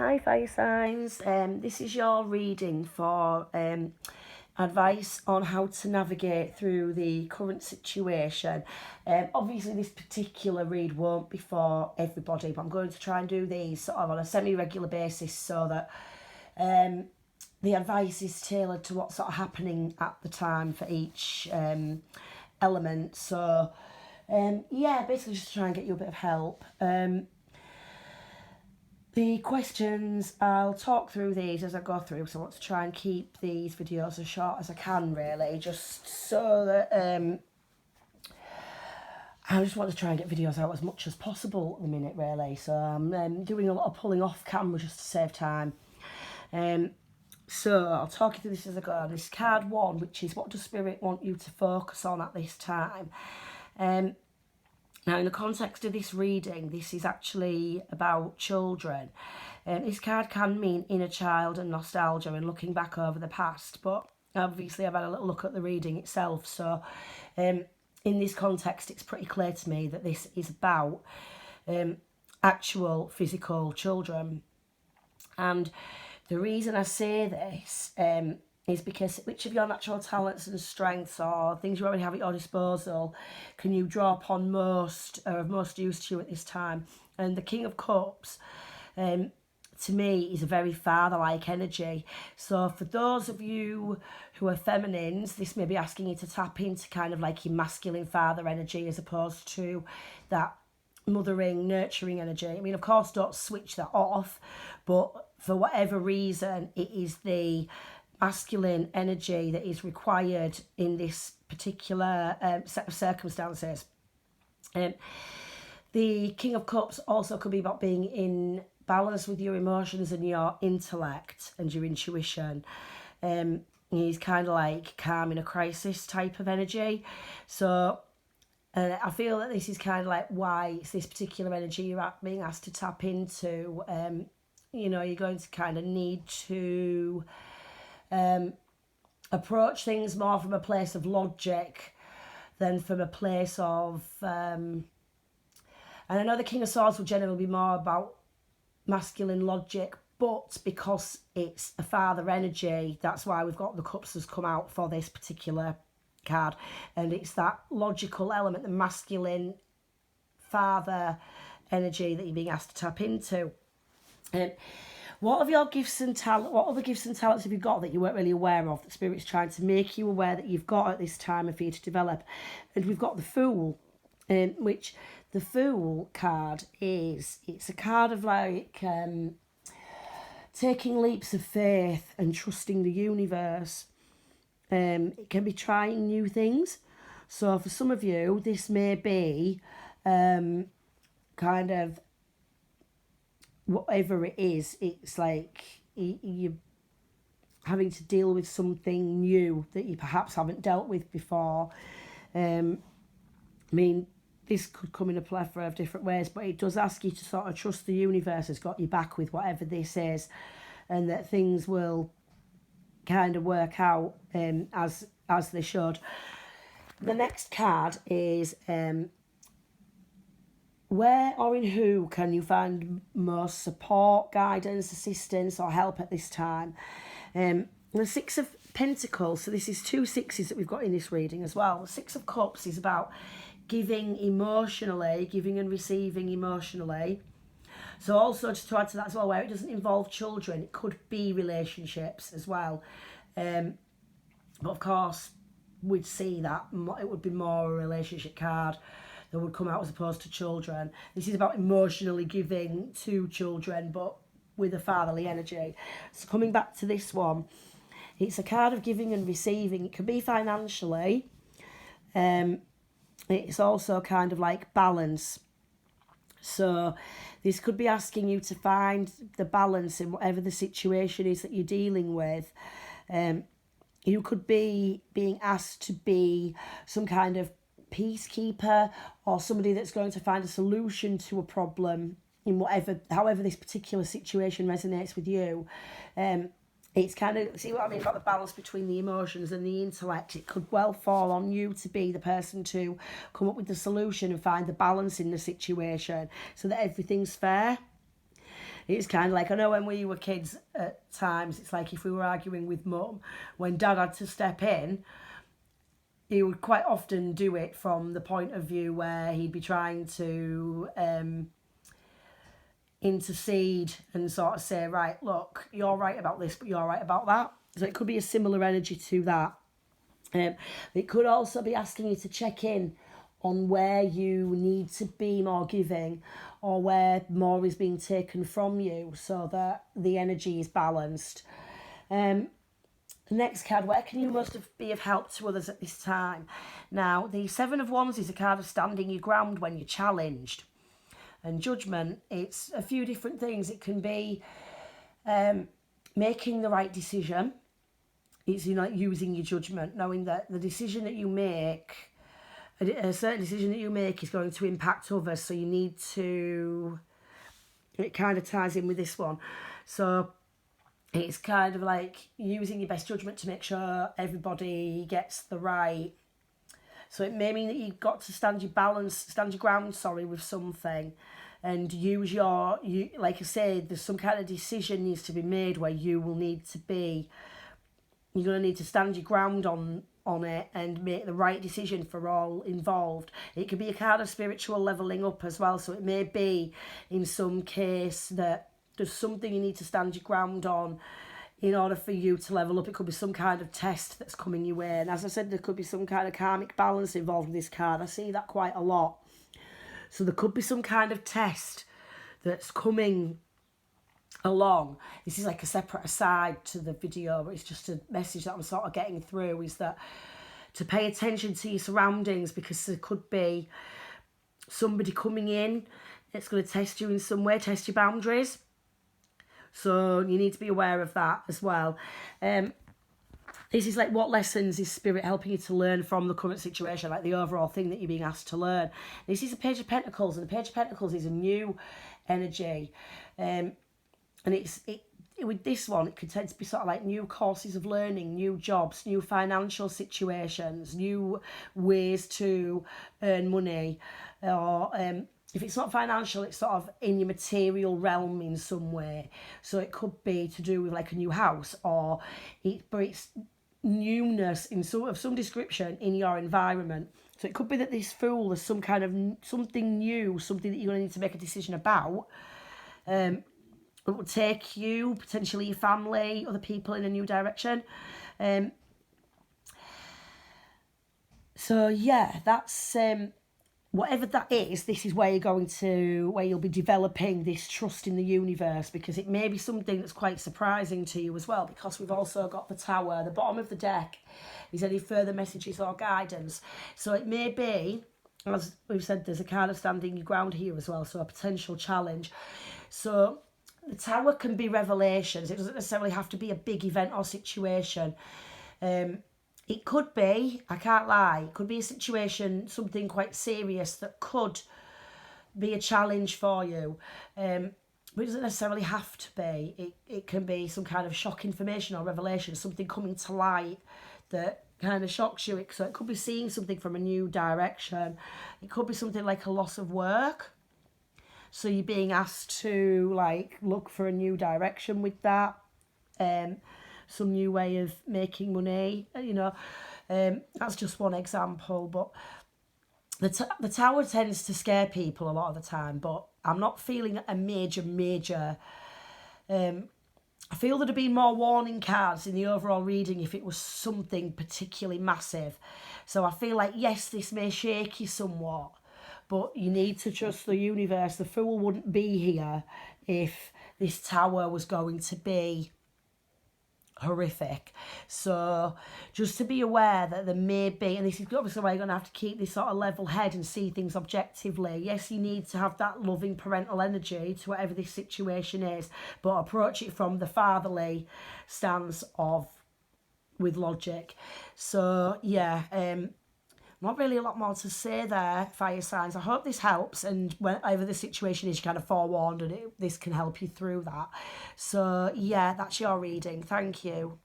Hi fire signs, this is your reading for advice on how to navigate through the current situation. Obviously this particular read won't be for everybody, but I'm going to try and do these sort of on a semi-regular basis so that the advice is tailored to what's sort of happening at the time for each element. So yeah, basically just to try and get you a bit of help. The questions, I'll talk through these as I go through, so I want to try and keep these videos as short as I can, really, just so that I just want to try and get videos out as much as possible at the minute, really. So I'm doing a lot of pulling off camera just to save time. So I'll talk you through this as I go. This card 1, which is what does Spirit want you to focus on at this time? Now, in the context of this reading, this is actually about children. This card can mean inner child and nostalgia and looking back over the past, but obviously I've had a little look at the reading itself. So in this context, it's pretty clear to me that this is about actual physical children. And the reason I say this is because which of your natural talents and strengths or things you already have at your disposal can you draw upon most or of most use to you at this time? And the King of Cups, to me, is a very father-like energy. So for those of you who are feminines, this may be asking you to tap into kind of like your masculine father energy as opposed to that mothering, nurturing energy. I mean, of course, don't switch that off, but for whatever reason, it is the masculine energy that is required in this particular set of circumstances. The King of Cups also could be about being in balance with your emotions and your intellect and your intuition. He's kind of like calm in a crisis type of energy. So I feel that this is kind of like why it's this particular energy you're being asked to tap into. You know, you're going to kind of need to approach things more from a place of logic than from a place of and I know the King of Swords will generally be more about masculine logic, but because it's a father energy, that's why we've got the cups has come out for this particular card, and it's that logical element, the masculine father energy that you're being asked to tap into. What of your gifts and talent? What other gifts and talents have you got that you weren't really aware of? That Spirit's trying to make you aware that you've got at this time and for you to develop. And we've got the Fool, which the Fool card is. It's a card of like taking leaps of faith and trusting the universe. It can be trying new things. So for some of you, this may be kind of whatever it is, it's like you're having to deal with something new that you perhaps haven't dealt with before. I mean, this could come in a plethora of different ways, but it does ask you to sort of trust the universe has got your back with whatever this is, and that things will kind of work out as they should. The next card is where or in who can you find most support, guidance, assistance or help at this time? The Six of Pentacles, so this is 2 sixes that we've got in this reading as well. The Six of Cups is about giving emotionally, giving and receiving emotionally. So also just to add to that as well, where it doesn't involve children, it could be relationships as well. But of course, we'd see that it would be more a relationship card that would come out as opposed to children. This is about emotionally giving to children, but with a fatherly energy. So coming back to this one, it's a card of giving and receiving. It can be financially. It's also kind of like balance. So this could be asking you to find the balance in whatever the situation is that you're dealing with. You could be being asked to be some kind of peacekeeper or somebody that's going to find a solution to a problem in however this particular situation resonates with you. It's kind of, see what I mean about the balance between the emotions and the intellect. It could well fall on you to be the person to come up with the solution and find the balance in the situation so that everything's fair. It's kind of like, I know when we were kids at times, it's like if we were arguing with mum, when dad had to step in, he would quite often do it from the point of view where he'd be trying to intercede and sort of say, right, look, you're right about this, but you're right about that. So it could be a similar energy to that. It could also be asking you to check in on where you need to be more giving or where more is being taken from you so that the energy is balanced. The next card, where can you most be of help to others at this time? Now, the Seven of Wands is a card of standing your ground when you're challenged. And Judgment, it's a few different things. It can be making the right decision. It's, you know, using your judgment, knowing that the decision that you make, a certain decision that you make is going to impact others. So you need to, it kind of ties in with this one. So it's kind of like using your best judgment to make sure everybody gets the right. So it may mean that you've got to stand your ground, with something, and use like I said, there's some kind of decision needs to be made where you will need to be, you're going to need to stand your ground on it and make the right decision for all involved. It could be a card of spiritual levelling up as well. So it may be in some case that there's something you need to stand your ground on in order for you to level up. It could be some kind of test that's coming your way. And as I said, there could be some kind of karmic balance involved with this card. I see that quite a lot. So there could be some kind of test that's coming along. This is like a separate aside to the video, but it's just a message that I'm sort of getting through, is that to pay attention to your surroundings, because there could be somebody coming in that's going to test you in some way, test your boundaries. So you need to be aware of that as well. This is like, what lessons is Spirit helping you to learn from the current situation, like the overall thing that you're being asked to learn. This is a Page of Pentacles, and the Page of Pentacles is a new energy. And with this one, it could tend to be sort of like new courses of learning, new jobs, new financial situations, new ways to earn money. Or if it's not financial, it's sort of in your material realm in some way. So it could be to do with like a new house, but it's newness in of some description in your environment. So it could be that this Fool is some kind of something new, something that you're going to need to make a decision about. It will take you, potentially your family, other people in a new direction. So yeah, that's whatever that is. This is where you'll be developing this trust in the universe, because it may be something that's quite surprising to you as well. Because we've also got the Tower, the bottom of the deck is any further messages or guidance. So it may be, as we've said, there's a card of standing your ground here as well. So a potential challenge. So the Tower can be revelations. It doesn't necessarily have to be a big event or situation. It could be, I can't lie, it could be a situation, something quite serious that could be a challenge for you. But it doesn't necessarily have to be. It can be some kind of shock information or revelation, something coming to light that kind of shocks you. So it could be seeing something from a new direction. It could be something like a loss of work. So you're being asked to like look for a new direction with that, some new way of making money. That's just one example. But the Tower tends to scare people a lot of the time. But I'm not feeling a major. I feel there'd be more warning cards in the overall reading if it was something particularly massive. So I feel like, yes, this may shake you somewhat, but you need to trust the universe. The Fool wouldn't be here if this Tower was going to be horrific. So just to be aware that there may be, and this is obviously why you're going to have to keep this sort of level head and see things objectively. Yes, you need to have that loving parental energy to whatever this situation is, but approach it from the fatherly stance with logic. So yeah, not really a lot more to say there, fire signs. I hope this helps, and whatever the situation is, you're kind of forewarned, and this can help you through that. So yeah, that's your reading. Thank you.